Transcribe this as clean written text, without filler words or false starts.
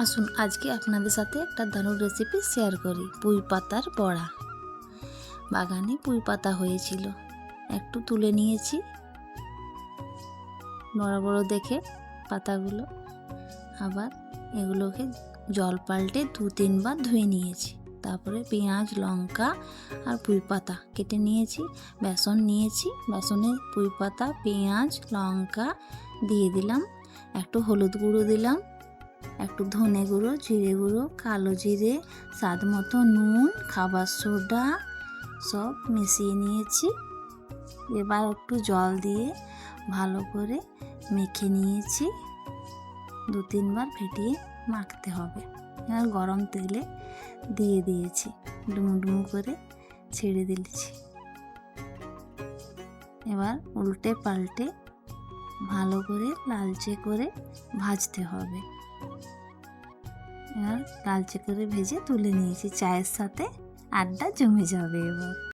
আসুন আজকে আপনাদের সাথে একটা দারুণ রেসিপি শেয়ার করি। পুঁই পাতার বড়া। বাগানে পুঁই পাতা হয়েছিল, একটু তুলে নিয়েছি বড় বড় দেখে পাতাগুলো। আবার এগুলোকে জল পাল্টে 2-3 বার ধুয়ে নিয়েছি। তারপরে পেঁয়াজ, লঙ্কা আর পুঁই পাতা কেটে নিয়েছি। বেসন নিয়েছি, বেসনে পুঁই পাতা, পেঁয়াজ, লঙ্কা দিয়ে দিলাম। একটু হলুদ গুঁড়ো দিলাম, একটু ধনে গুঁড়ো, জিরে গুঁড়ো, কালো জিরে, স্বাদ মতো নুন, খাবার সোডা সব মিশিয়ে নিয়েছি। এবার একটু জল দিয়ে ভালো করে মেখে নিয়েছি। 2-3 বার ফেটিয়ে মাখতে হবে। আর গরম তেলে দিয়ে দিয়েছি, ডুমো ডুমো করে ছেড়ে দিয়েছি। এবার উল্টে পাল্টে ভালো করে লালচে করে ভাজতে হবে। এবার লালচে করে ভেজে তুলে নিয়েছি। চায়ের সাথে আড্ডা জমে যাবে এবার।